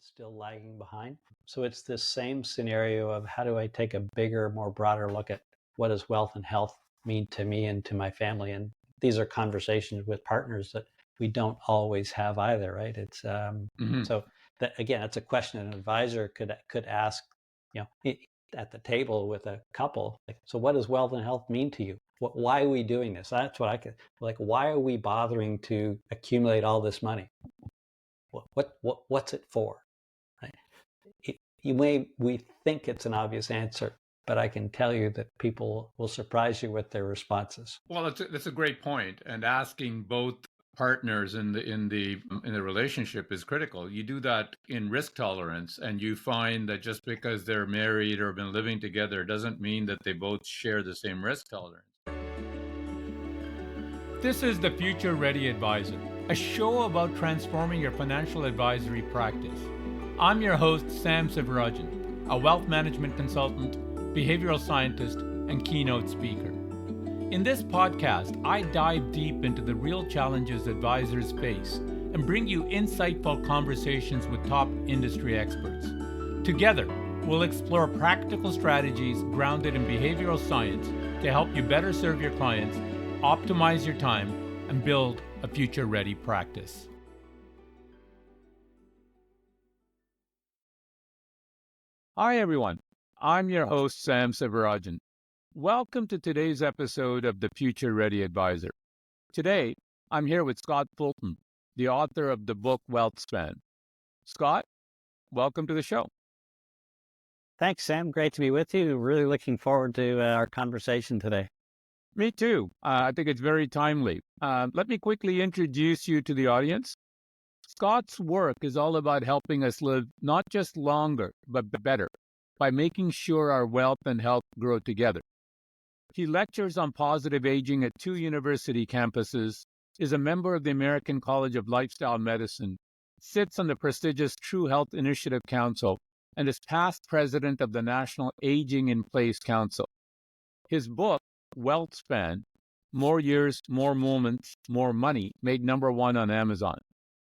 still lagging behind. So it's this same scenario of how do I take a bigger, more broader look at what does wealth and health mean to me and to my family? And these are conversations with partners that we don't always have either, right? It's so that, again, it's a question an advisor could ask, at the table with a couple. Like, so what does wealth and health mean to you? Why are we doing this? That's what I could like. Why are we bothering to accumulate all this money? What's it for? Right? We think it's an obvious answer, but I can tell you that people will surprise you with their responses. Well, that's a great point, and asking both partners in the relationship is critical. You do that in risk tolerance, and you find that just because they're married or been living together doesn't mean that they both share the same risk tolerance. This is the Future Ready Advisor, a show about transforming your financial advisory practice. I'm your host, Sam Sivarajan, a wealth management consultant, behavioral scientist, and keynote speaker. In this podcast, I dive deep into the real challenges advisors face and bring you insightful conversations with top industry experts. Together, we'll explore practical strategies grounded in behavioral science to help you better serve your clients, optimize your time, and build a future-ready practice. Hi, everyone. I'm your host, Sam Sivarajan. Welcome to today's episode of the Future Ready Advisor. Today, I'm here with Scott Fulton, the author of the book Wealthspan. Scott, welcome to the show. Thanks, Sam. Great to be with you. Really looking forward to our conversation today. Me too. I think it's very timely. Let me quickly introduce you to the audience. Scott's work is all about helping us live not just longer, but better by making sure our wealth and health grow together. He lectures on positive aging at 2 university campuses, is a member of the American College of Lifestyle Medicine, sits on the prestigious True Health Initiative Council, and is past president of the National Aging in Place Council. His book, Wealthspan, More Years, More Moments, More Money, made #1 on Amazon.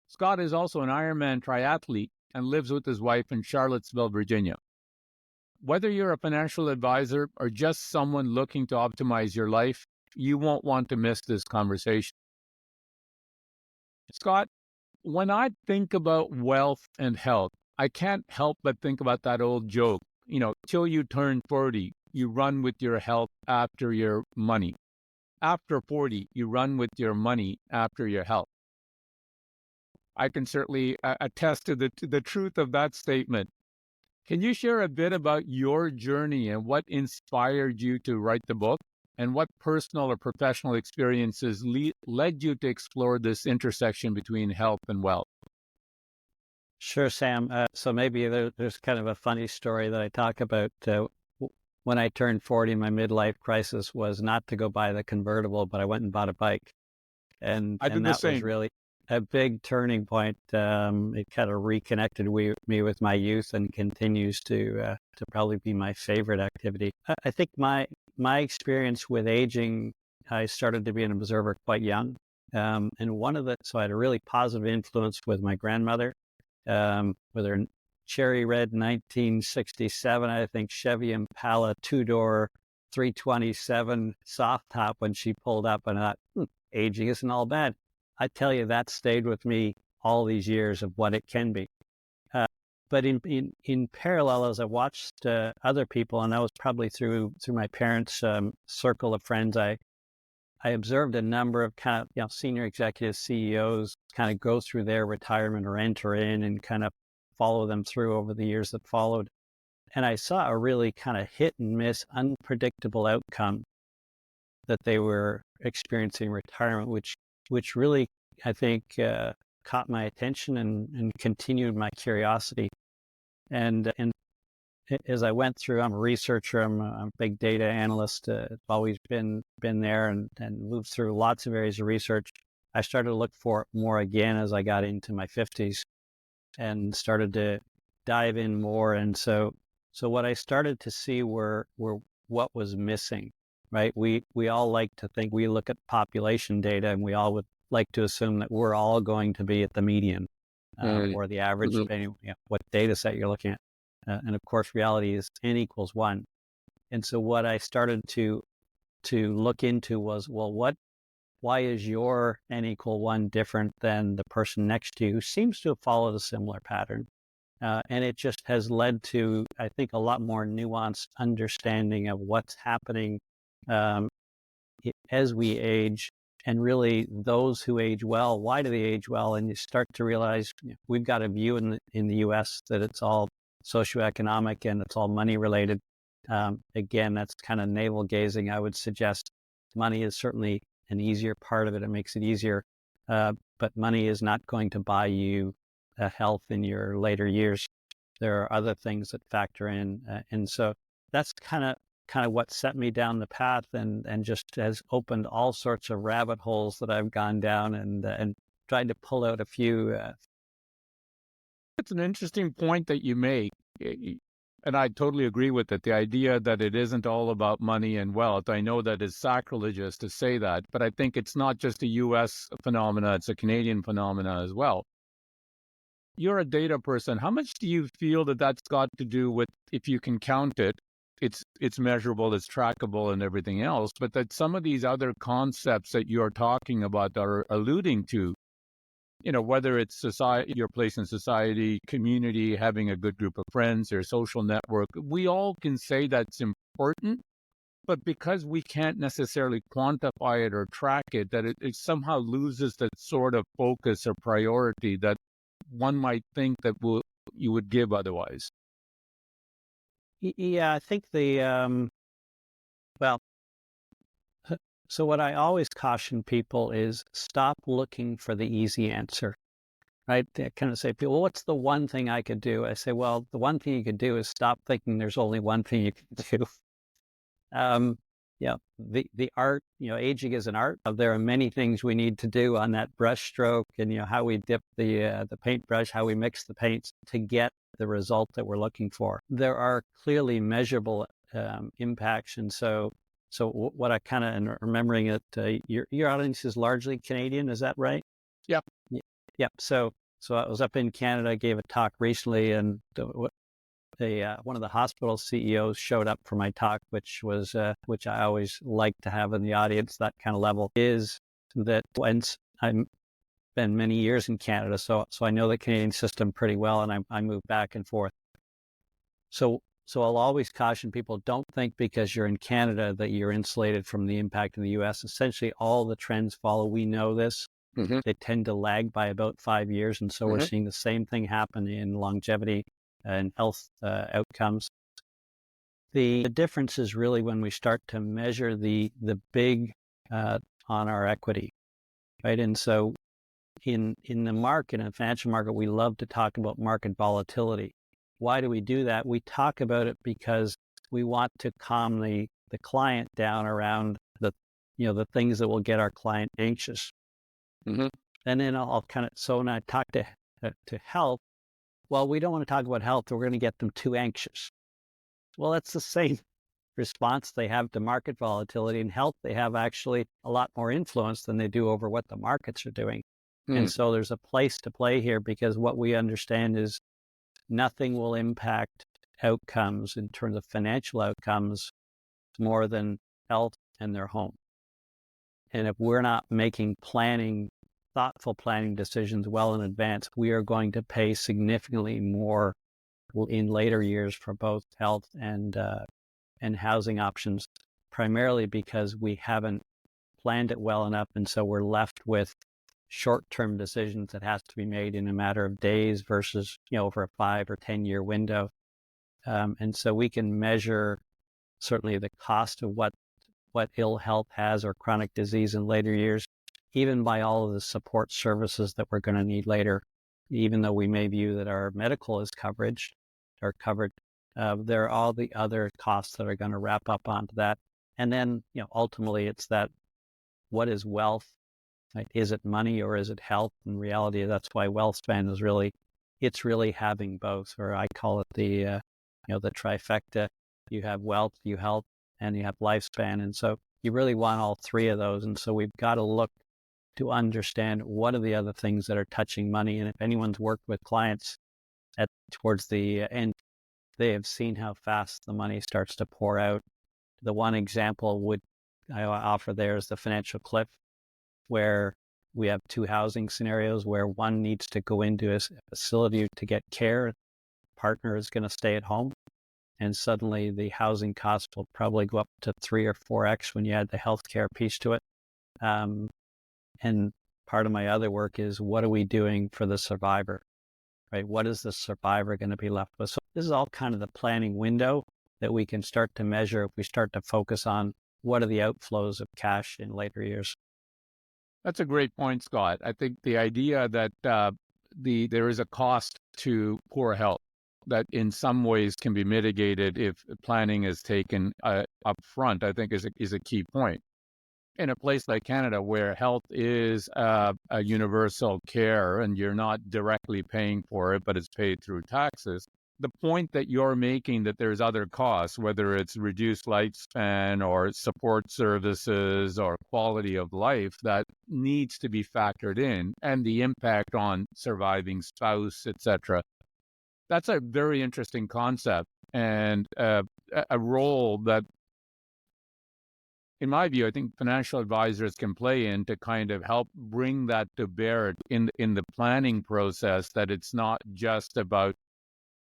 Scott is also an Ironman triathlete and lives with his wife in Charlottesville, Virginia. Whether you're a financial advisor or just someone looking to optimize your life, you won't want to miss this conversation. Scott, when I think about wealth and health, I can't help but think about that old joke, till you turn 40, you run with your health after your money. After 40, you run with your money after your health. I can certainly attest to the truth of that statement. Can you share a bit about your journey and what inspired you to write the book, and what personal or professional experiences led you to explore this intersection between health and wealth? Sure, Sam. So maybe there's kind of a funny story that I talk about. When I turned 40, my midlife crisis was not to go buy the convertible, but I went and bought a bike. And that was really a big turning point. It kind of reconnected me with my youth and continues to probably be my favorite activity. I think my experience with aging, I started to be an observer quite young. And so I had a really positive influence with my grandmother, with her cherry red 1967, I think, Chevy Impala 2-door 327 soft top when she pulled up, and I thought, aging isn't all bad. I tell you, that stayed with me all these years of what it can be. But in parallel, as I watched other people, and that was probably through my parents' circle of friends, I observed a number of kind of senior executives, CEOs, kind of go through their retirement or enter in and kind of follow them through over the years that followed. And I saw a really kind of hit and miss, unpredictable outcome that they were experiencing in retirement, which really, I think, caught my attention and continued my curiosity. And as I went through, I'm a researcher, I'm a big data analyst, always been there and moved through lots of areas of research. I started to look for it more again as I got into my 50s and started to dive in more. And so what I started to see were what was missing, right? We all like to think, we look at population data and we all would like to assume that we're all going to be at the median. or the average, depending what data set you're looking at. And of course, reality is n equals 1. And so what I started to look into was, well, why is your n equal 1 different than the person next to you who seems to have followed a similar pattern? And it just has led to, I think, a lot more nuanced understanding of what's happening as we age, and really those who age well, why do they age well? And you start to realize we've got a view in the US that it's all socioeconomic and it's all money related. Again, that's kind of navel gazing. I would suggest money is certainly an easier part of it. It makes it easier, but money is not going to buy you health in your later years. There are other things that factor in, and so that's kind of what set me down the path, and just has opened all sorts of rabbit holes that I've gone down, and tried to pull out a few. It's an interesting point that you make, and I totally agree with it. The idea that it isn't all about money and wealth. I know that is sacrilegious to say that, but I think it's not just a U.S. phenomena; it's a Canadian phenomena as well. You're a data person. How much do you feel that that's got to do with, if you can count it, it's measurable, it's trackable and everything else, but that some of these other concepts that you're talking about are alluding to, whether it's society, your place in society, community, having a good group of friends, your social network, we all can say that's important, but because we can't necessarily quantify it or track it, that it somehow loses that sort of focus or priority that one might think that you would give otherwise. Yeah, I think well, so what I always caution people is stop looking for the easy answer, right? They kind of say, well, what's the one thing I could do? I say, well, the one thing you could do is stop thinking there's only one thing you can do. The art, aging is an art. There are many things we need to do on that brush stroke, and how we dip the paintbrush, how we mix the paints to get the result that we're looking for. There are clearly measurable impacts, and so what I kind of am remembering that your audience is largely Canadian, is that right? Yep. Yep. So I was up in Canada, gave a talk recently, and one of the hospital CEOs showed up for my talk, which I always like to have in the audience, that kind of level, is that once I've been many years in Canada, so I know the Canadian system pretty well, and I move back and forth. So I'll always caution people, don't think because you're in Canada that you're insulated from the impact in the US. Essentially, all the trends follow. We know this. Mm-hmm. They tend to lag by about 5 years, and so we're seeing the same thing happen in longevity and health outcomes. The difference is really when we start to measure the big on our equity, right? And so in the market, in the financial market, we love to talk about market volatility. Why do we do that? We talk about it because we want to calm the client down around the things that will get our client anxious. Mm-hmm. And then I'll so when I talk to health, well, we don't want to talk about health. We're going to get them too anxious. Well, that's the same response they have to market volatility. In health, they have actually a lot more influence than they do over what the markets are doing. And so there's a place to play here, because what we understand is nothing will impact outcomes in terms of financial outcomes more than health and their home. And if we're not making thoughtful planning decisions well in advance, we are going to pay significantly more in later years for both health and housing options, primarily because we haven't planned it well enough. And so we're left with short-term decisions that has to be made in a matter of days versus, over a 5 or 10 year window. And so we can measure certainly the cost of what ill health has, or chronic disease in later years, even by all of the support services that we're going to need later. Even though we may view that our medical is covered, there are all the other costs that are going to wrap up onto that. And then, ultimately it's that, what is wealth? Right? Is it money or is it health? In reality, that's why Wealthspan is really having both, or I call it the trifecta. You have wealth, you health, and you have lifespan. And so you really want all three of those. And so we've got to look to understand what are the other things that are touching money. And if anyone's worked with clients towards the end, they have seen how fast the money starts to pour out. The one example I offer there is the financial cliff, where we have two housing scenarios where one needs to go into a facility to get care. Partner is going to stay at home. And suddenly the housing cost will probably go up to 3 or 4x when you add the healthcare piece to it. And part of my other work is, what are we doing for the survivor, right? What is the survivor going to be left with? So this is all kind of the planning window that we can start to measure if we start to focus on what are the outflows of cash in later years. That's a great point, Scott. I think the idea that there is a cost to poor health that in some ways can be mitigated if planning is taken up front, I think is a key point. In a place like Canada, where health is a universal care and you're not directly paying for it, but it's paid through taxes, the point that you're making that there's other costs, whether it's reduced lifespan or support services or quality of life, that needs to be factored in, and the impact on surviving spouse, etc. That's a very interesting concept, and a role that, in my view, I think financial advisors can play in to kind of help bring that to bear in the planning process, that it's not just about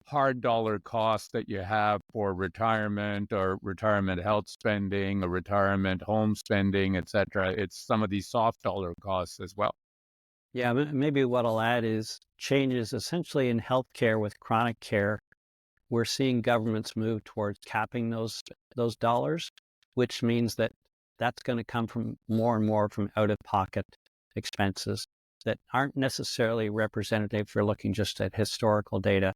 hard dollar costs that you have for retirement or retirement health spending or retirement home spending, etc. It's some of these soft dollar costs as well. Yeah, maybe what I'll add is changes essentially in healthcare with chronic care. We're seeing governments move towards capping those dollars, which means that that's going to come from more and more from out-of-pocket expenses that aren't necessarily representative if you're looking just at historical data.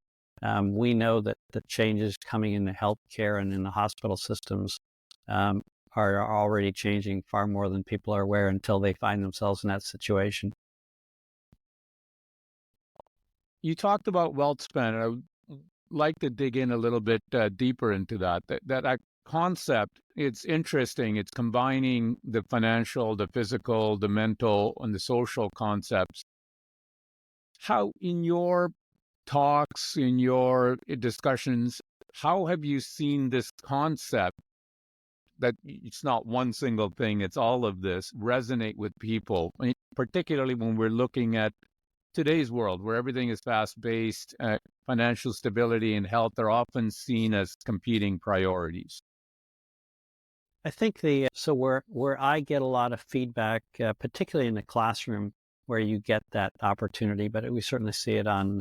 We know that the changes coming in the healthcare and in the hospital systems are already changing far more than people are aware until they find themselves in that situation. You talked about Wealthspan, and I would like to dig in a little bit deeper into that. That concept, it's interesting. It's combining the financial, the physical, the mental, and the social concepts. How, in your talks, in your discussions, how have you seen this concept, that it's not one single thing, it's all of this, resonate with people, particularly when we're looking at today's world where everything is fast-paced? Financial stability and health are often seen as competing priorities. I think so where I get a lot of feedback, particularly in the classroom, where you get that opportunity, but we certainly see it on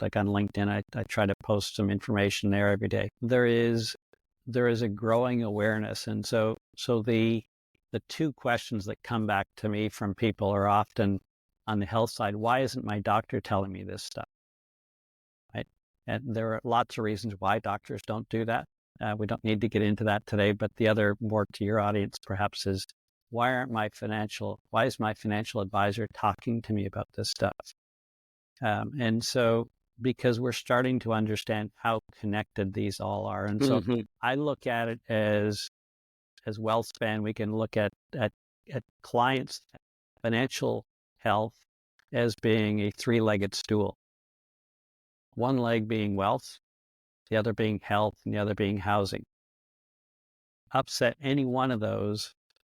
like on LinkedIn. I try to post some information there every day. There is a growing awareness, and so the two questions that come back to me from people are often on the health side: why isn't my doctor telling me this stuff? Right, and there are lots of reasons why doctors don't do that. We don't need to get into that today, but the other, more to your audience perhaps, is why is my financial advisor talking to me about this stuff? And so, because we're starting to understand how connected these all are. And so I look at it as Wealthspan. We can look at clients' financial health as being a three-legged stool. One leg being wealth, the other being health, and the other being housing. Upset any one of those,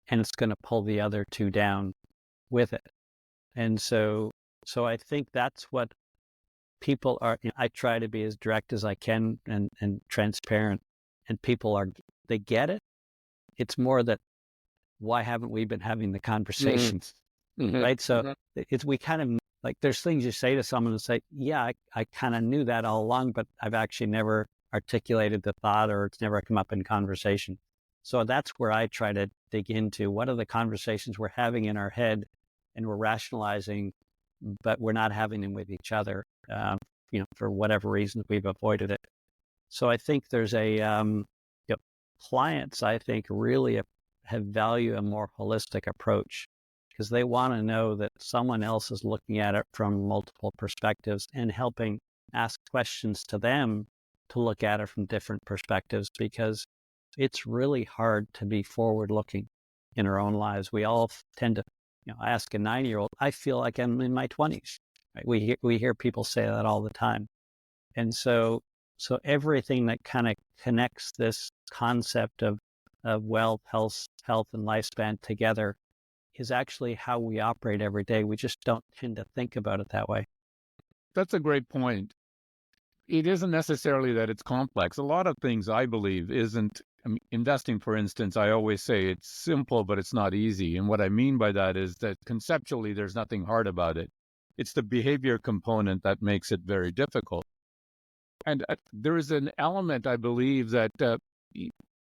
and it's going to pull the other two down with it. And so I think that's what people are. I try to be as direct as I can and transparent, and people they get it. It's more that, why haven't we been having the conversations? Right? So we kind of, like, there's things you say to someone and say, yeah, I kind of knew that all along, but I've actually never articulated the thought, or it's never come up in conversation. So that's where I try to dig into what are the conversations we're having in our head and we're rationalizing, but we're not having them with each other, for whatever reasons we've avoided it. So I think there's clients, I think, really value a more holistic approach, because they want to know that someone else is looking at it from multiple perspectives and helping ask questions to them to look at it from different perspectives, because it's really hard to be forward-looking in our own lives. We all tend to I ask a 9-year-old, I feel like I'm in my 20s. Right? We hear people say that all the time. And so everything that kind of connects this concept of wealth, health, and lifespan together is actually how we operate every day. We just don't tend to think about it that way. That's a great point. It isn't necessarily that it's complex. A lot of things, I believe, isn't. I mean, investing, for instance, I always say it's simple, but it's not easy. And what I mean by that is that conceptually, there's nothing hard about it. It's the behavior component that makes it very difficult. And there is an element, I believe, that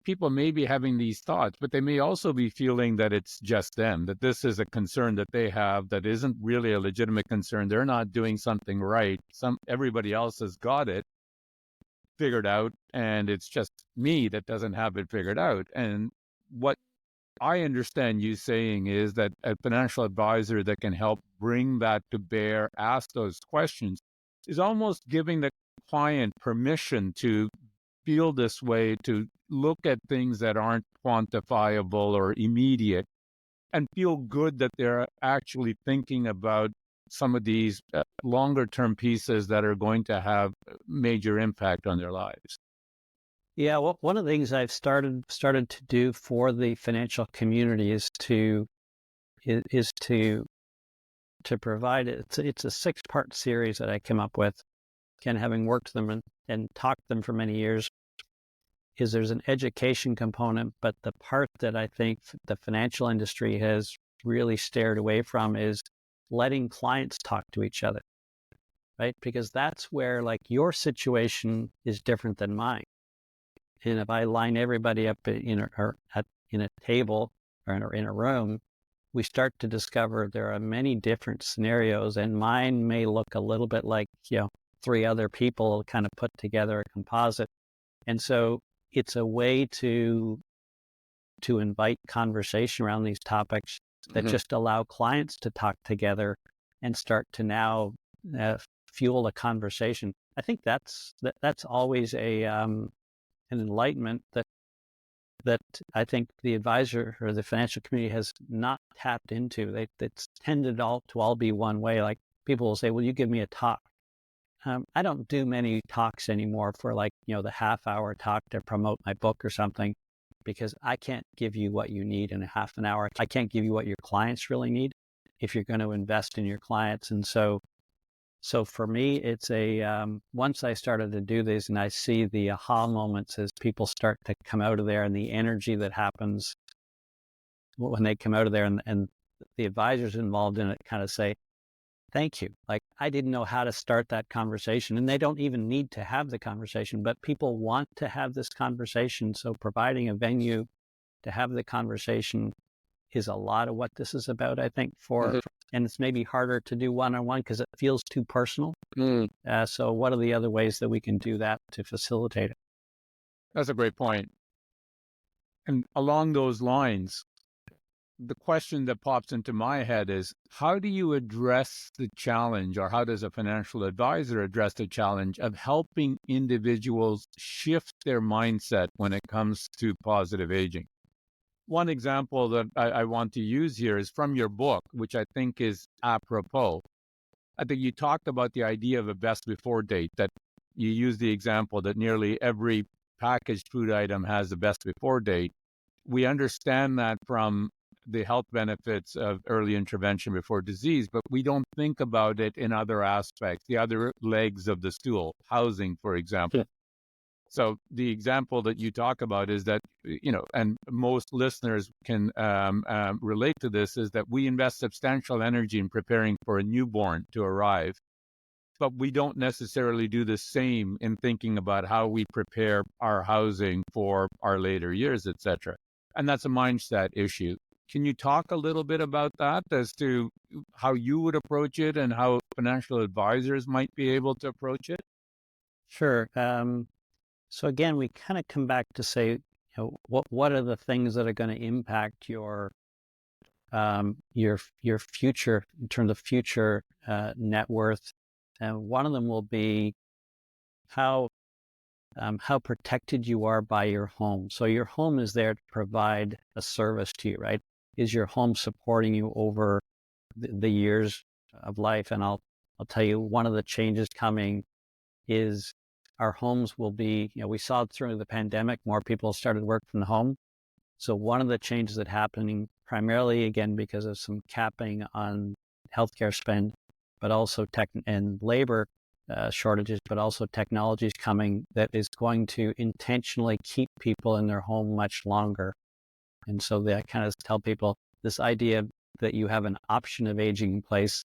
people may be having these thoughts, but they may also be feeling that it's just them, that this is a concern that they have that isn't really a legitimate concern. They're not doing something right. Everybody else has got it figured out, and it's just me that doesn't have it figured out. And what I understand you saying is that a financial advisor that can help bring that to bear, ask those questions, is almost giving the client permission to feel this way, to look at things that aren't quantifiable or immediate, and feel good that they're actually thinking about some of these longer term pieces that are going to have major impact on their lives. Yeah, well, one of the things I've started to do for the financial community is to provide it. It's a 6-part series that I came up with, again, having worked them and talked them for many years. Is there's an education component, but the part that I think the financial industry has really stared away from is letting clients talk to each other, right? Because that's where, like, your situation is different than mine. And if I line everybody up in a table or in a room, we start to discover there are many different scenarios, and mine may look a little bit like 3 other people kind of put together a composite. And so it's a way to invite conversation around these topics that just allow clients to talk together and start to now fuel a conversation. I think that's always an enlightenment that I think the advisor or the financial community has not tapped into. It's tended to all be one way. Like, people will say, "Well, you give me a talk." I don't do many talks anymore for the half-hour talk to promote my book or something, because I can't give you what you need in a half an hour. I can't give you what your clients really need if you're going to invest in your clients. And so for me, it's once I started to do this and I see the aha moments as people start to come out of there, and the energy that happens when they come out of there, and the advisors involved in it kind of say, "Thank you. Like, I didn't know how to start that conversation." And they don't even need to have the conversation, but people want to have this conversation. So providing a venue to have the conversation is a lot of what this is about, I think, and it's maybe harder to do one-on-one because it feels too personal. So what are the other ways that we can do that to facilitate it? That's a great point. And along those lines, the question that pops into my head is, how do you address the challenge, or how does a financial advisor address the challenge of helping individuals shift their mindset when it comes to positive aging? One example that I want to use here is from your book, which I think is apropos. I think you talked about the idea of a best before date, that you use the example that nearly every packaged food item has a best before date. We understand that from the health benefits of early intervention before disease, but we don't think about it in other aspects, the other legs of the stool, housing, for example. Yeah. So the example that you talk about is that, and most listeners can relate to this, is that we invest substantial energy in preparing for a newborn to arrive, but we don't necessarily do the same in thinking about how we prepare our housing for our later years, etc. And that's a mindset issue. Can you talk a little bit about that as to how you would approach it and how financial advisors might be able to approach it? Sure. So again, we kind of come back to say, what are the things that are going to impact your future in terms of future net worth, and one of them will be how protected you are by your home. So your home is there to provide a service to you, right? Is your home supporting you over the years of life. And I'll tell you, one of the changes coming is our homes will be, we saw it through the pandemic, more people started work from home. So one of the changes that happening primarily, again, because of some capping on healthcare spend, but also tech and labor shortages, but also technologies coming that is going to intentionally keep people in their home much longer. And so I kind of tell people this idea that you have an option of aging in place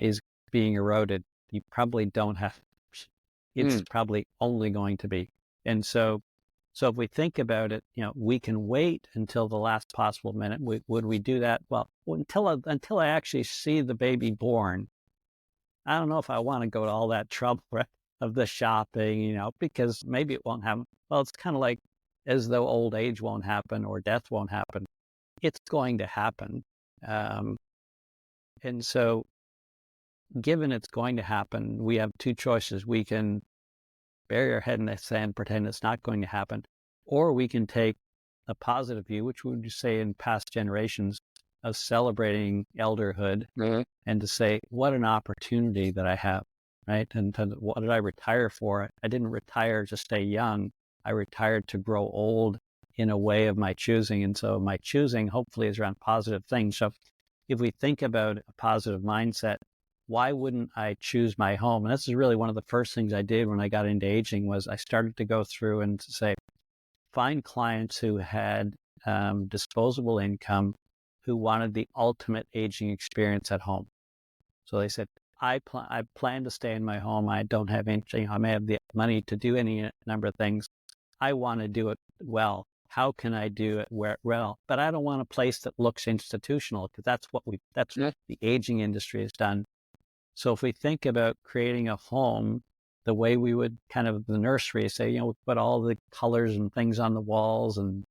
is being eroded. You probably don't have, it's probably only going to be. And so if we think about it, we can wait until the last possible minute. Would we do that? Well, until I actually see the baby born, I don't know if I want to go to all that trouble of the shopping, because maybe it won't happen. Well, it's kind of like as though old age won't happen or death won't happen. It's going to happen. And so given it's going to happen, we have two choices. We can bury our head in the sand, pretend it's not going to happen, or we can take a positive view, which we would say in past generations, of celebrating elderhood and to say, what an opportunity that I have, right? And what did I retire for? I didn't retire to stay young. I retired to grow old in a way of my choosing. And so my choosing hopefully is around positive things. So if we think about a positive mindset, why wouldn't I choose my home? And this is really one of the first things I did when I got into aging was I started to go through and to say, find clients who had disposable income who wanted the ultimate aging experience at home. So they said, I plan to stay in my home. I don't have anything. I may have the money to do any number of things. I want to do it well. How can I do it well? But I don't want a place that looks institutional because that's what the aging industry has done. So if we think about creating a home the way we would kind of the nursery, say, we put all the colors and things on the walls and,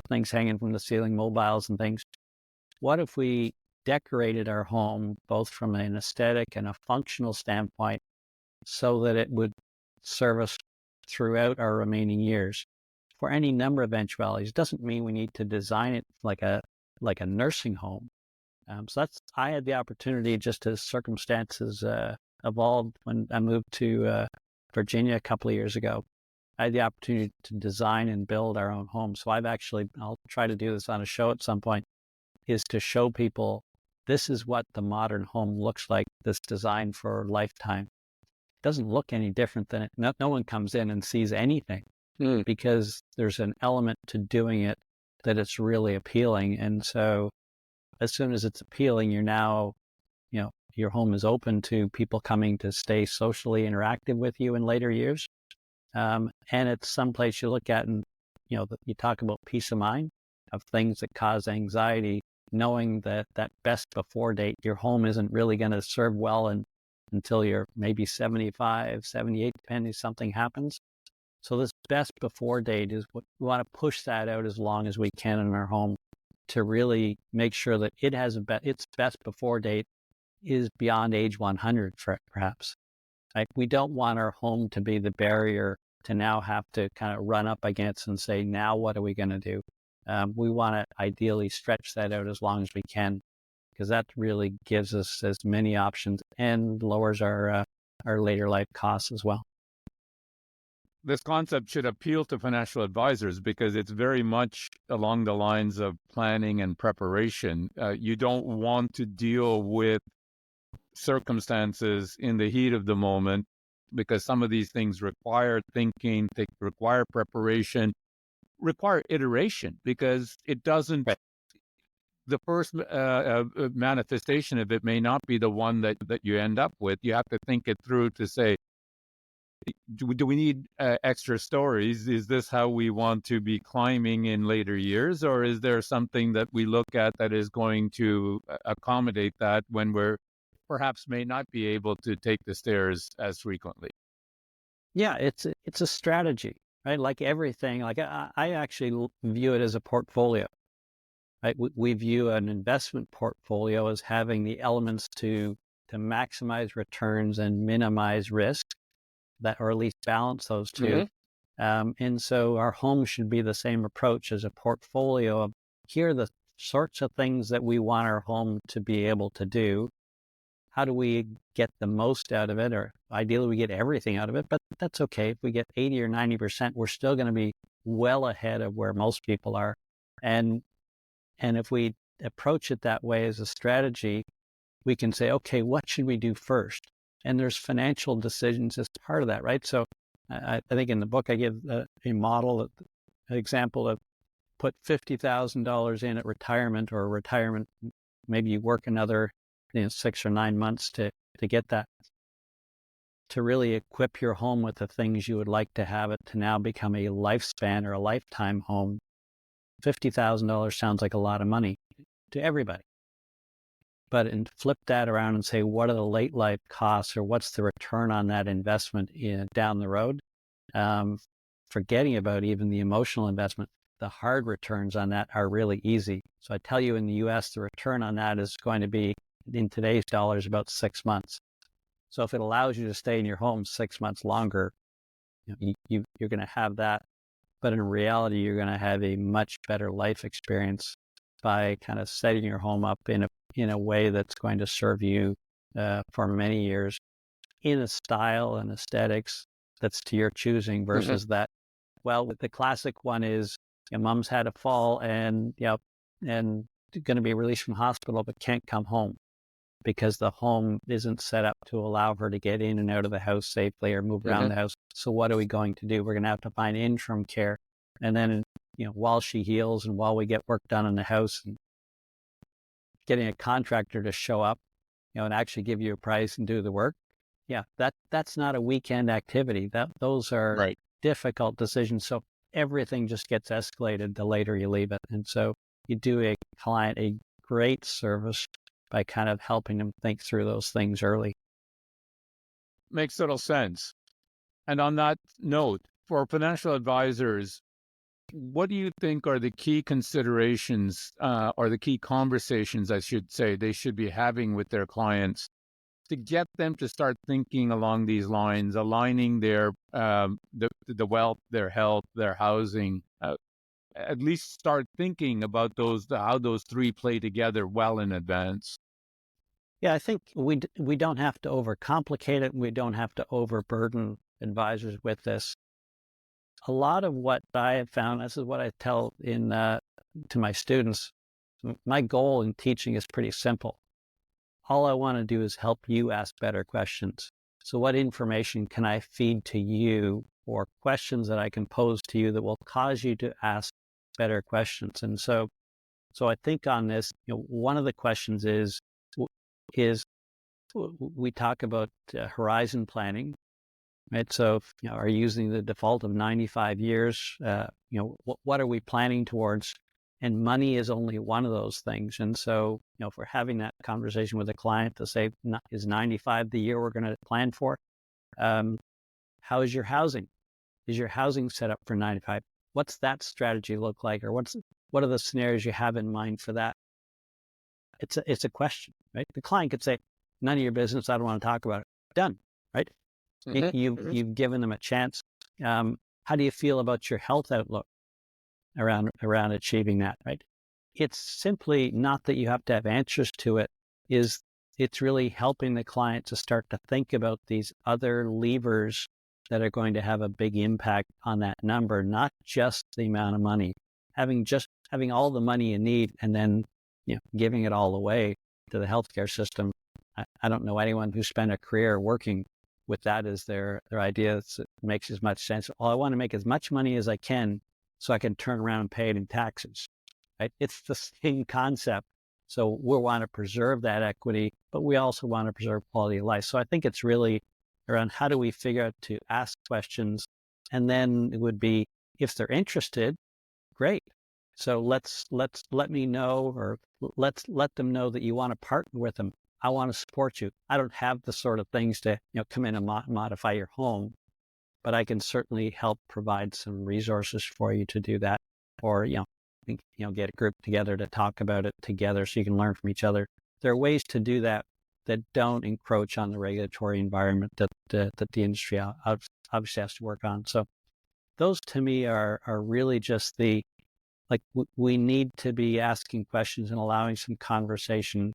things hanging from the ceiling, mobiles and things. What if we decorated our home both from an aesthetic and a functional standpoint so that it would serve us throughout our remaining years for any number of eventualities? It doesn't mean we need to design it like a nursing home. So I had the opportunity, just as circumstances evolved when I moved to Virginia a couple of years ago. I had the opportunity to design and build our own home. So I'll try to do this on a show at some point, is to show people this is what the modern home looks like, this designed for a lifetime. It doesn't look any different than it. No one comes in and sees anything because there's an element to doing it that it's really appealing. And so as soon as it's appealing, you're now, your home is open to people coming to stay socially interactive with you in later years. And it's someplace you look at and, you talk about peace of mind of things that cause anxiety, knowing that best before date, your home isn't really going to serve well until you're maybe 75, 78, depending if something happens. So this best before date is what we want to push that out as long as we can in our home to really make sure that it has its best before date is beyond age 100, perhaps. Like we don't want our home to be the barrier to now have to kind of run up against and say, now what are we going to do? We want to ideally stretch that out as long as we can, because that really gives us as many options and lowers our later life costs as well. This concept should appeal to financial advisors because it's very much along the lines of planning and preparation. You don't want to deal with circumstances in the heat of the moment because some of these things require thinking, require preparation, require iteration because it doesn't. Right. The first manifestation of it may not be the one that you end up with. You have to think it through to say, do we need extra stories? Is this how we want to be climbing in later years? Or is there something that we look at that is going to accommodate that when we're perhaps may not be able to take the stairs as frequently? Yeah, it's a strategy, right? Like everything, like I actually view it as a portfolio, right? We view an investment portfolio as having the elements to maximize returns and minimize risk, that, or at least balance those two. And so our home should be the same approach as a portfolio of here are the sorts of things that we want our home to be able to do. How do we get the most out of it? Or ideally we get everything out of it, but that's okay. If we get 80 or 90%, we're still going to be well ahead of where most people are. And if we approach it that way as a strategy, we can say, okay, what should we do first? And there's financial decisions as part of that, right? So I think in the book, I give a model, an example of put $50,000 in at retirement, or retirement, maybe you work another 6 or 9 months to get that, to really equip your home with the things you would like to have it to now become a lifespan or a lifetime home. $50,000 sounds like a lot of money to everybody. But flip that around and say, what are the late life costs, or what's the return on that investment down the road? Forgetting about even the emotional investment, the hard returns on that are really easy. So I tell you, in the US, the return on that is going to be, in today's dollars, about 6 months. So if it allows you to stay in your home 6 months longer, you're going to have that. But in reality, you're going to have a much better life experience by kind of setting your home up in a way that's going to serve you for many years, in a style and aesthetics that's to your choosing, versus that. Well, the classic one is, mom's had a fall and going to be released from hospital, but can't come home because the home isn't set up to allow her to get in and out of the house safely or move around the house. So what are we going to do? We're going to have to find interim care. And then, while she heals and while we get work done in the house, and getting a contractor to show up, and actually give you a price and do the work. Yeah, that's not a weekend activity. Those are difficult decisions. So everything just gets escalated the later you leave it. And so you do a client a great service by kind of helping them think through those things early. Makes total sense. And on that note, for financial advisors, what do you think are the key considerations or the key conversations, I should say, they should be having with their clients to get them to start thinking along these lines, aligning their the wealth, their health, their housing, at least start thinking about how those three play together well in advance? Yeah, I think we don't have to overcomplicate it. We don't have to overburden advisors with this. A lot of what I have found, this is what I tell to my students, my goal in teaching is pretty simple. All I want to do is help you ask better questions. So what information can I feed to you, or questions that I can pose to you that will cause you to ask better questions? And so I think on this, one of the questions is we talk about horizon planning, right? So, are you using the default of 95 years? What are we planning towards? And money is only one of those things. And so, if we're having that conversation with a client to say, is 95 the year we're going to plan for? How is your housing? Is your housing set up for 95? What's that strategy look like? Or what are the scenarios you have in mind for that? It's a question, right? The client could say, none of your business, I don't want to talk about it. Done, right? You've given them a chance. How do you feel about your health outlook around achieving that, right? It's simply not that you have to have answers to it. It's really helping the client to start to think about these other levers that are going to have a big impact on that number, not just the amount of money. Having all the money you need and then giving it all away to the healthcare system. I don't know anyone who spent a career working with that as their idea. It makes as much sense. Well, I want to make as much money as I can so I can turn around and pay it in taxes, right? It's the same concept. So we want to preserve that equity, but we also want to preserve quality of life. So I think it's really around how do we figure out to ask questions, and then it would be, if they're interested, great. So let me know, or let them know that you want to partner with them. I want to support you. I don't have the sort of things to come in and modify your home, but I can certainly help provide some resources for you to do that, or get a group together to talk about it together so you can learn from each other. There are ways to do that don't encroach on the regulatory environment that the industry obviously has to work on. So those to me are really just like we need to be asking questions and allowing some conversation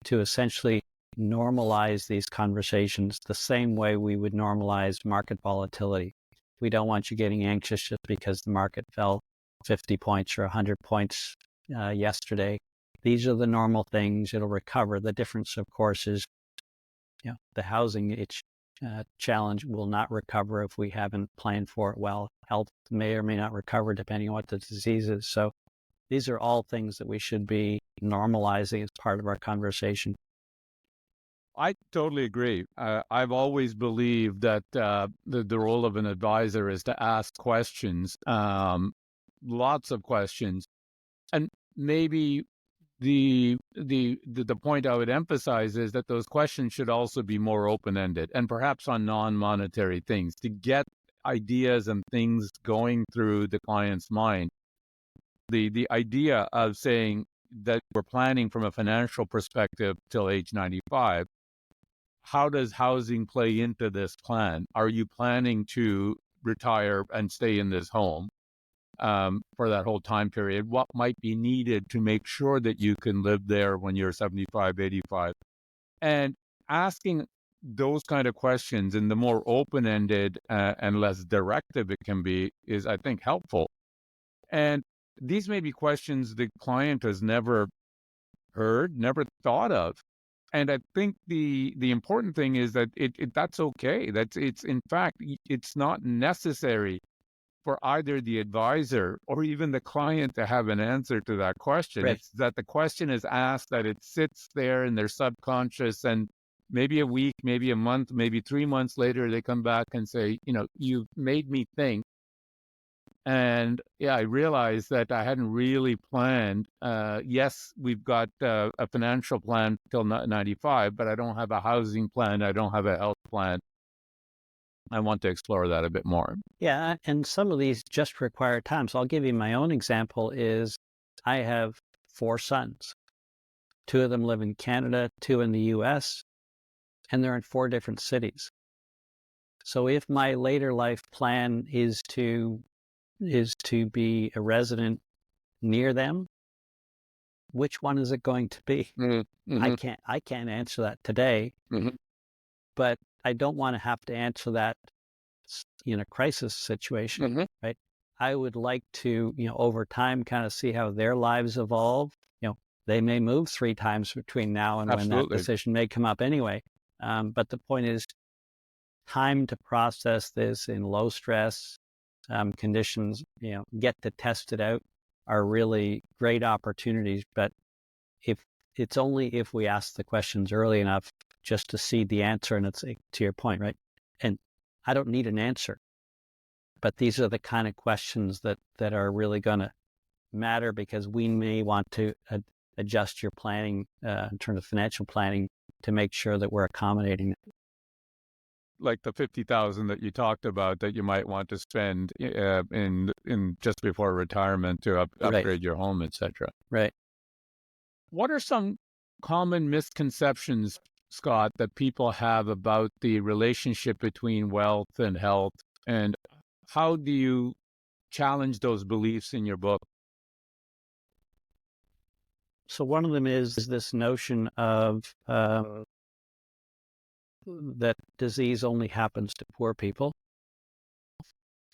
to essentially normalize these conversations the same way we would normalize market volatility. We don't want you getting anxious just because the market fell 50 points or 100 points yesterday. These are the normal things. It'll recover. The difference, of course, is the housing challenge will not recover if we haven't planned for it well. Health may or may not recover depending on what the disease is. So these are all things that we should be normalizing as part of our conversation. I totally agree. I've always believed that the role of an advisor is to ask questions, lots of questions, and maybe the point I would emphasize is that those questions should also be more open-ended and perhaps on non-monetary things to get ideas and things going through the client's mind. The idea of saying that we're planning from a financial perspective till age 95. How does housing play into this plan? Are you planning to retire and stay in this home for that whole time period? What might be needed to make sure that you can live there when you're 75, 85? And asking those kind of questions in the more open-ended and less directive it can be is, I think, helpful. And these may be questions the client has never heard, never thought of. And I think the important thing is that that's okay. It's in fact, it's not necessary for either the advisor or even the client to have an answer to that question. Right. It's that the question is asked, that it sits there in their subconscious, and maybe a week, maybe a month, maybe 3 months later, they come back and say, you've made me think. And I realized that I hadn't really planned. Yes, we've got a financial plan till 95, but I don't have a housing plan. I don't have a health plan. I want to explore that a bit more. Yeah, and some of these just require time. So I'll give you my own example is I have 4 sons. 2 of them live in Canada, 2 in the US, and they're in 4 different cities. So if my later life plan is to be a resident near them, which one is it going to be? Mm-hmm. I can't answer that today, but I don't want to have to answer that in a crisis situation, right? I would like to, over time, kind of see how their lives evolve. They may move 3 times between now and when that decision may come up anyway. But the point is, time to process this in low stress conditions, get to test it out are really great opportunities. But it's only if we ask the questions early enough just to see the answer. And it's to your point, right? And I don't need an answer, but these are the kind of questions that are really going to matter, because we may want to adjust your planning in terms of financial planning to make sure that we're accommodating it. Like the $50,000 that you talked about that you might want to spend in just before retirement to upgrade your home, etc. Right. What are some common misconceptions, Scott, that people have about the relationship between wealth and health, and how do you challenge those beliefs in your book? So one of them is this notion of that disease only happens to poor people,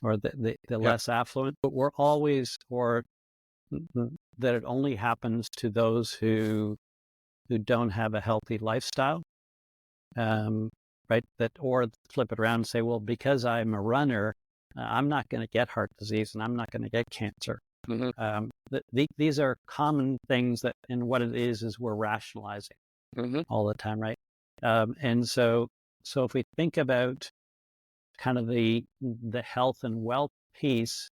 or the less affluent, but we're always, or that it only happens to those who don't have a healthy lifestyle, right? That, or flip it around and say, well, because I'm a runner, I'm not going to get heart disease and I'm not going to get cancer. These are common things that, and what it is we're rationalizing all the time, right? And so if we think about kind of the health and wealth piece,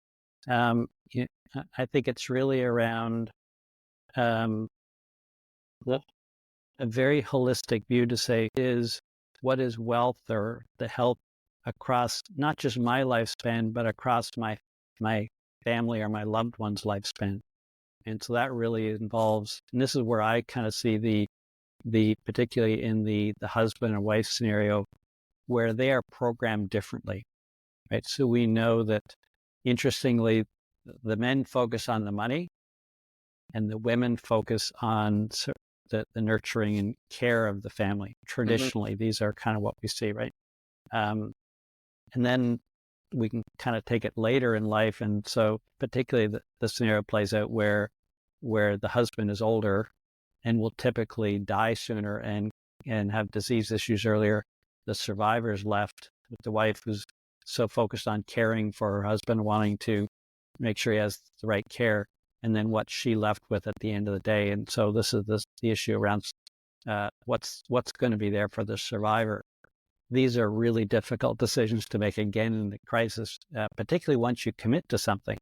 I think it's really around a very holistic view to say what is wealth or the health across not just my lifespan, but across my family or my loved one's lifespan. And so that really involves, and this is where I kind of see the particularly in the husband and wife scenario, where they are programmed differently, right? So we know that, interestingly, the men focus on the money and the women focus on the nurturing and care of the family. Traditionally, these are kind of what we see, right? And then we can kind of take it later in life. And so particularly the scenario plays out where the husband is older and will typically die sooner and have disease issues earlier. The survivors left with the wife who's so focused on caring for her husband, wanting to make sure he has the right care, and then what she left with at the end of the day. And so this is the issue around what's going to be there for the survivor. These are really difficult decisions to make again in the crisis, particularly once you commit to something.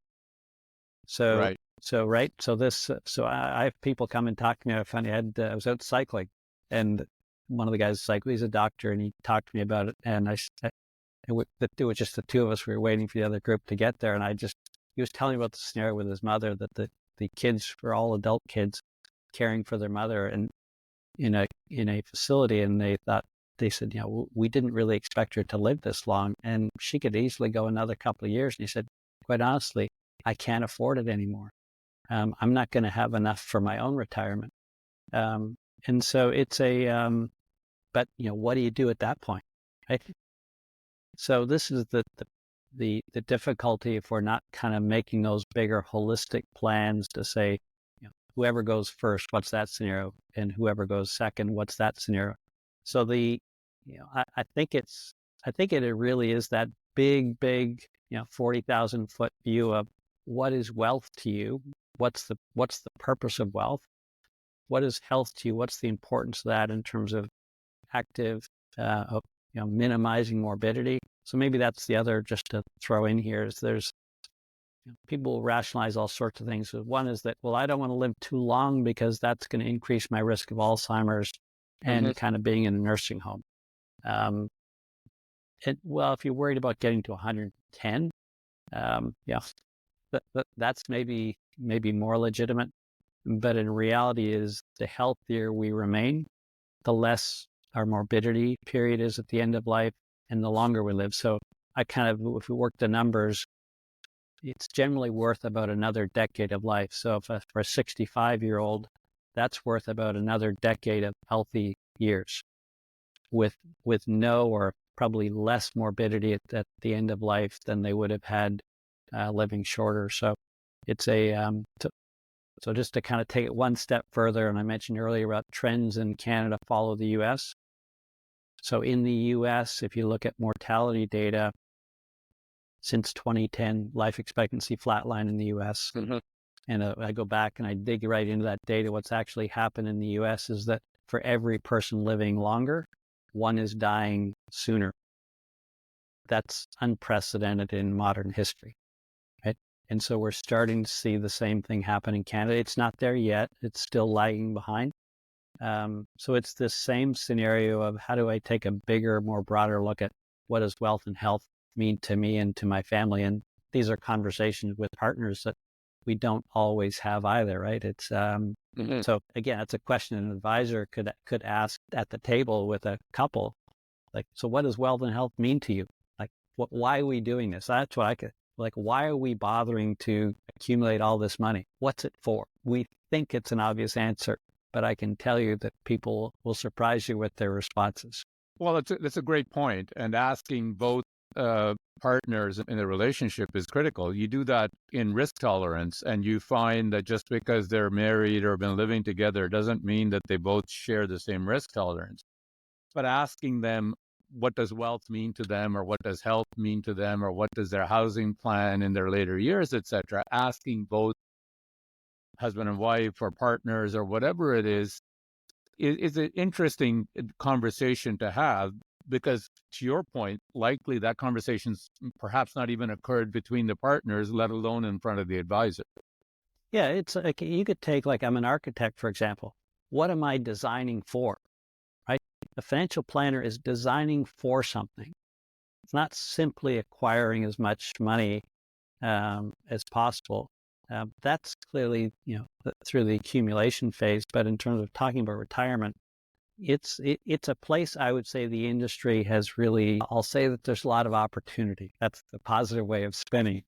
So, Right. so I have people come and talk to me. I was out cycling, and one of the guys he's a doctor, and he talked to me about it. And it was just the two of us. We were waiting for the other group to get there, and he was telling me about the scenario with his mother, that the kids were all adult kids caring for their mother and in a facility, and they said, we didn't really expect her to live this long, and she could easily go another couple of years. And he said, quite honestly, I can't afford it anymore. I'm not going to have enough for my own retirement. And so it's but what do you do at that point? Right? So this is the difficulty if we're not kind of making those bigger holistic plans to say, whoever goes first, what's that scenario? And whoever goes second, what's that scenario? So I think it really is that big, 40,000 foot view of what is wealth to you? What's the purpose of wealth? What is health to you? What's the importance of that in terms of active, minimizing morbidity? So maybe that's the other, just to throw in here, is there's people rationalize all sorts of things. One is that, well, I don't want to live too long because that's going to increase my risk of Alzheimer's and kind of being in a nursing home. If you're worried about getting to 110, that's maybe more legitimate. But in reality, is the healthier we remain, the less our morbidity period is at the end of life, and the longer we live. So if we work the numbers, it's generally worth about another decade of life. So for a 65-year-old, that's worth about another decade of healthy years with no or probably less morbidity at the end of life than they would have had living shorter. So it's so just to kind of take it one step further, and I mentioned earlier about trends in Canada follow the U.S. So in the U.S., if you look at mortality data, since 2010, life expectancy flatline in the U.S. And I go back and I dig right into that data. What's actually happened in the U.S. is that for every person living longer, one is dying sooner. That's unprecedented in modern history, right? And so we're starting to see the same thing happen in Canada. It's not there yet. It's still lagging behind. So it's this same scenario of how do I take a bigger, more broader look at what does wealth and health mean to me and to my family? And these are conversations with partners that we don't always have either, right? It's so again, it's a question an advisor could ask at the table with a couple, like, so what does wealth and health mean to you? Like, why are we doing this? That's what I could, like, why are we bothering to accumulate all this money? What's it for? We think it's an obvious answer, but I can tell you that people will surprise you with their responses. Well, that's a great point. And asking both partners in the relationship is critical. You do that in risk tolerance, and you find that just because they're married or been living together doesn't mean that they both share the same risk tolerance. But asking them, what does wealth mean to them, or what does health mean to them, or what does their housing plan in their later years, etc., asking both husband and wife or partners or whatever it is an interesting conversation to have, because to your point, likely that conversation's perhaps not even occurred between the partners, let alone in front of the advisor. Yeah, it's like, you could take, like, I'm an architect, for example. What am I designing for, right? A financial planner is designing for something. It's not simply acquiring as much money as possible. That's clearly, through the accumulation phase. But in terms of talking about retirement, it's a place I would say the industry has really, I'll say that there's a lot of opportunity. That's the positive way of spinning.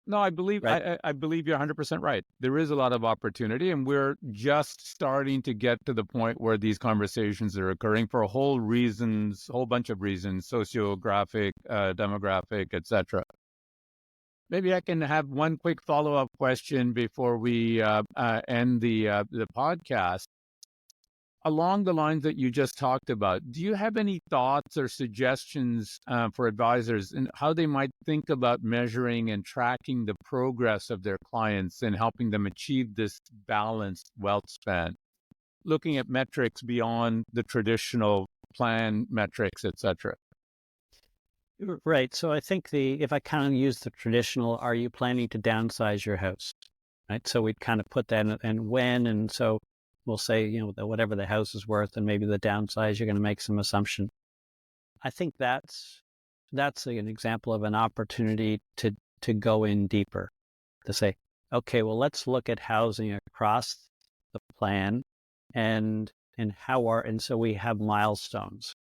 No, I believe right? I believe you're 100% right. There is a lot of opportunity, and we're just starting to get to the point where these conversations are occurring for a whole bunch of reasons, sociographic, demographic, etc. Maybe I can have one quick follow-up question before we end the podcast. Along the lines that you just talked about, do you have any thoughts or suggestions for advisors and how they might think about measuring and tracking the progress of their clients and helping them achieve this balanced wealth span, looking at metrics beyond the traditional plan metrics, etc.? Right. So I think if I kind of use the traditional, are you planning to downsize your house? Right. So we'd kind of put that in, and when, and so we'll say, whatever the house is worth and maybe the downsize, you're going to make some assumption. I think that's an example of an opportunity to go in deeper, to say, okay, well, let's look at housing across the plan and and so we have milestones.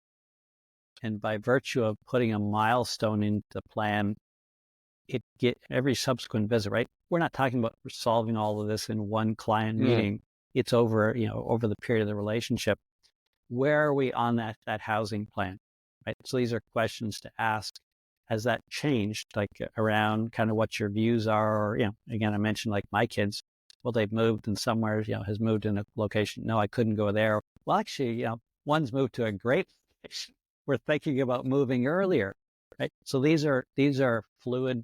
And by virtue of putting a milestone into the plan, it get every subsequent visit, right? We're not talking about solving all of this in one client meeting. It's over, over the period of the relationship. Where are we on that housing plan, right? So these are questions to ask. Has that changed, like around kind of what your views are? Or, again, I mentioned like my kids, well, they've moved and somewhere, has moved in a location. No, I couldn't go there. Well, actually, one's moved to a great location. We're thinking about moving earlier, right? So these are fluid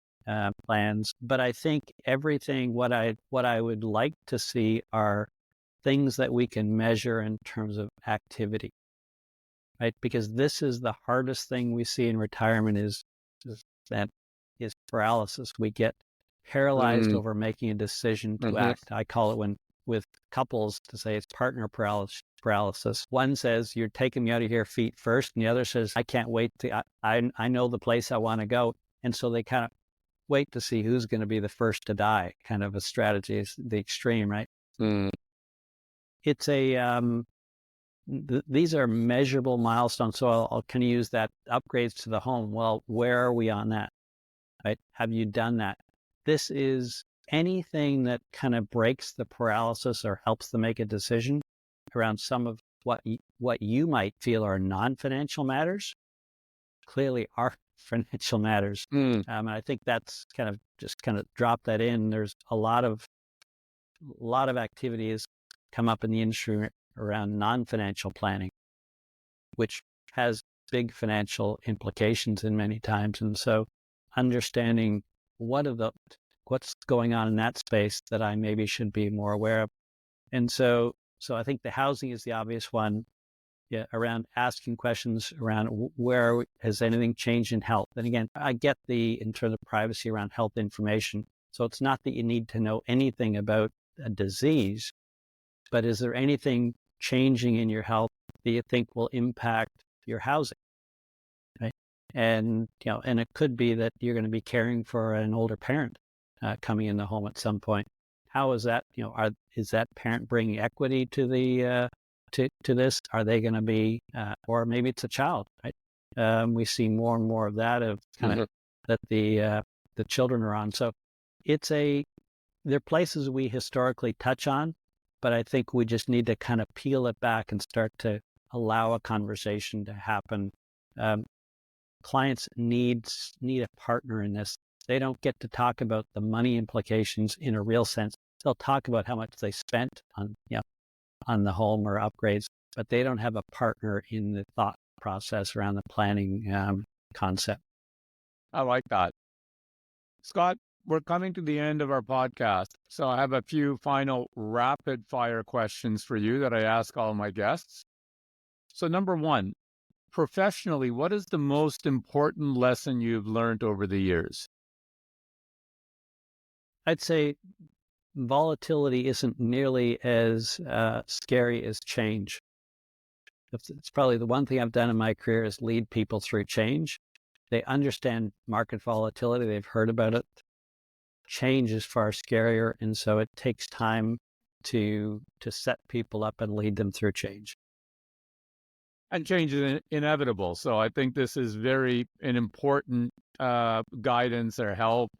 plans, but I think everything, what I would like to see are things that we can measure in terms of activity, right? Because this is the hardest thing we see in retirement is paralysis. We get paralyzed over making a decision to act. I call it, when with couples, to say it's partner paralysis. One says, you're taking me out of here feet first, and the other says, I can't wait I know the place I want to go. And so they kind of wait to see who's going to be the first to die. Kind of a strategy is the extreme, right? It's these are measurable milestones. So I'll kind of use that upgrades to the home. Well, where are we on that? Right? Have you done that? This is anything that kind of breaks the paralysis or helps them make a decision around some of what you might feel are non-financial matters, clearly are financial matters. And I think that's kind of drop that in. There's a lot of activities come up in the industry around non-financial planning, which has big financial implications in many times. And so understanding what's going on in that space that I maybe should be more aware of. And so I think the housing is the obvious one. Yeah, around asking questions around where has anything changed in health. And again, I get in terms of privacy around health information. So it's not that you need to know anything about a disease, but is there anything changing in your health that you think will impact your housing? Right? And and it could be that you're going to be caring for an older parent coming in the home at some point. How is that? Is that parent bringing equity to the to this? Are they going to be, or maybe it's a child, right? We see more and more of that, of kind of that the children are on. So there are places we historically touch on, but I think we just need to kind of peel it back and start to allow a conversation to happen. Clients need a partner in this. They don't get to talk about the money implications in a real sense. They'll talk about how much they spent on the home or upgrades, but they don't have a partner in the thought process around the planning concept. I like that. Scott, we're coming to the end of our podcast, so I have a few final rapid fire questions for you that I ask all my guests. So number one, professionally, what is the most important lesson you've learned over the years? I'd say volatility isn't nearly as scary as change. It's probably the one thing I've done in my career is lead people through change. They understand market volatility. They've heard about it. Change is far scarier. And so it takes time to set people up and lead them through change. And change is inevitable. So I think this is an important guidance or help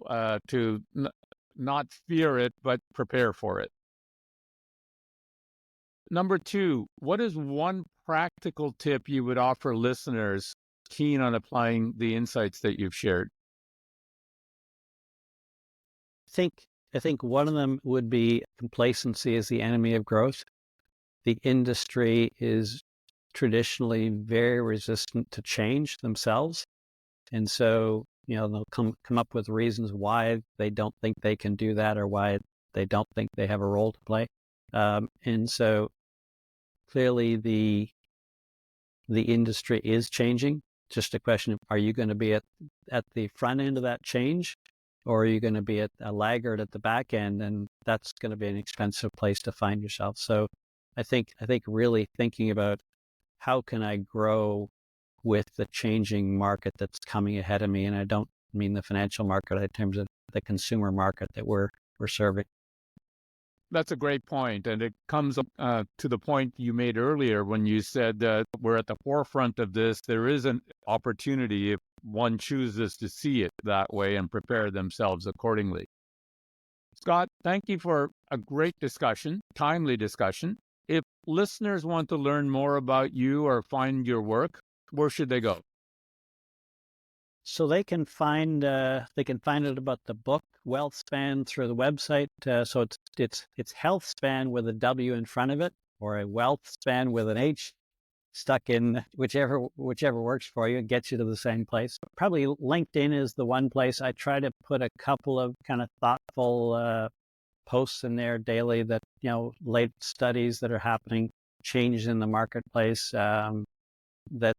to not fear it, but prepare for it. Number 2, what is one practical tip you would offer listeners keen on applying the insights that you've shared? I think one of them would be complacency is the enemy of growth. The industry is traditionally very resistant to change themselves. And so, they'll come up with reasons why they don't think they can do that or why they don't think they have a role to play. And so clearly the industry is changing. Just a question of, are you going to be at the front end of that change, or are you going to be at a laggard at the back end? And that's going to be an expensive place to find yourself. So I think really thinking about how can I grow with the changing market that's coming ahead of me. And I don't mean the financial market in terms of the consumer market that we're serving. That's a great point. And it comes up to the point you made earlier when you said that we're at the forefront of this. There is an opportunity if one chooses to see it that way and prepare themselves accordingly. Scott, thank you for a great discussion, timely discussion. If listeners want to learn more about you or find your work, where should they go? So they can find it about the book Wealthspan through the website. So it's Healthspan with a W in front of it, or a Wealthspan with an H stuck in, whichever works for you. It gets you to the same place. Probably LinkedIn is the one place. I try to put a couple of kind of thoughtful posts in there daily that, late studies that are happening, changes in the marketplace, that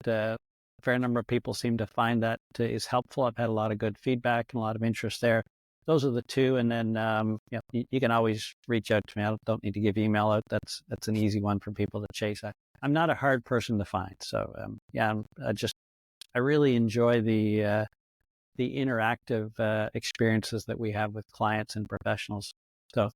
a fair number of people seem to find that is helpful. I've had a lot of good feedback and a lot of interest there. Those are the two. And then, you can always reach out to me. I don't need to give email out. That's an easy one for people to chase. I'm not a hard person to find. So, I really enjoy the interactive experiences that we have with clients and professionals. So,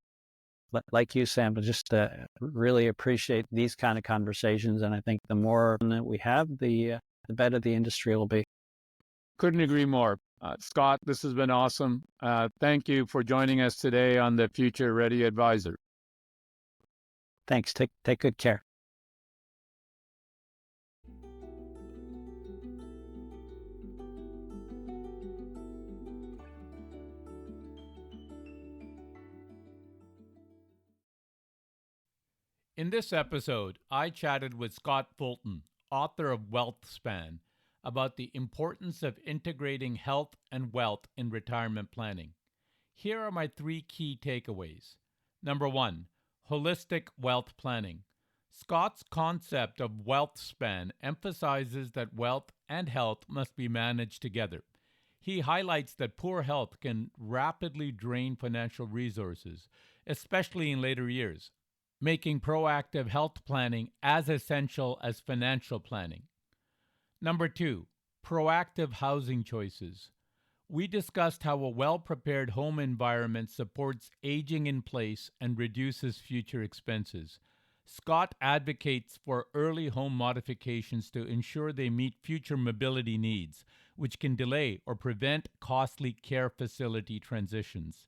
like you, Sam, I just really appreciate these kind of conversations. And I think the more that we have, the better the industry will be. Couldn't agree more. Scott, this has been awesome. Thank you for joining us today on the Future Ready Advisor. Thanks. Take good care. In this episode, I chatted with Scott Fulton, author of Wealthspan, about the importance of integrating health and wealth in retirement planning. Here are my 3 key takeaways. Number 1, holistic wealth planning. Scott's concept of Wealthspan emphasizes that wealth and health must be managed together. He highlights that poor health can rapidly drain financial resources, especially in later years, making proactive health planning as essential as financial planning. Number 2, proactive housing choices. We discussed how a well-prepared home environment supports aging in place and reduces future expenses. Scott advocates for early home modifications to ensure they meet future mobility needs, which can delay or prevent costly care facility transitions.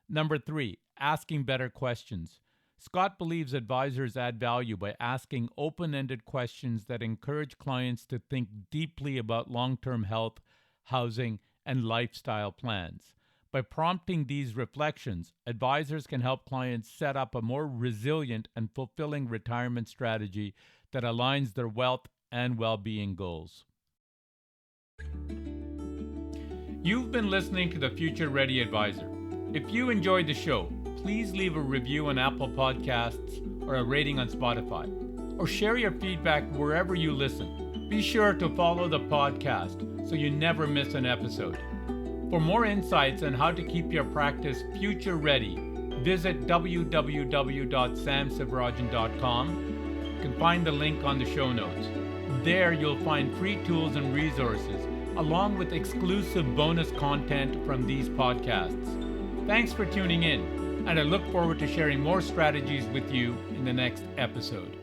Number 3, asking better questions. Scott believes advisors add value by asking open-ended questions that encourage clients to think deeply about long-term health, housing, and lifestyle plans. By prompting these reflections, advisors can help clients set up a more resilient and fulfilling retirement strategy that aligns their wealth and well-being goals. You've been listening to the Future Ready Advisor. If you enjoyed the show, please leave a review on Apple Podcasts or a rating on Spotify, or share your feedback wherever you listen. Be sure to follow the podcast so you never miss an episode. For more insights on how to keep your practice future ready, visit www.samsivarajan.com. You can find the link on the show notes. There you'll find free tools and resources, along with exclusive bonus content from these podcasts. Thanks for tuning in, and I look forward to sharing more strategies with you in the next episode.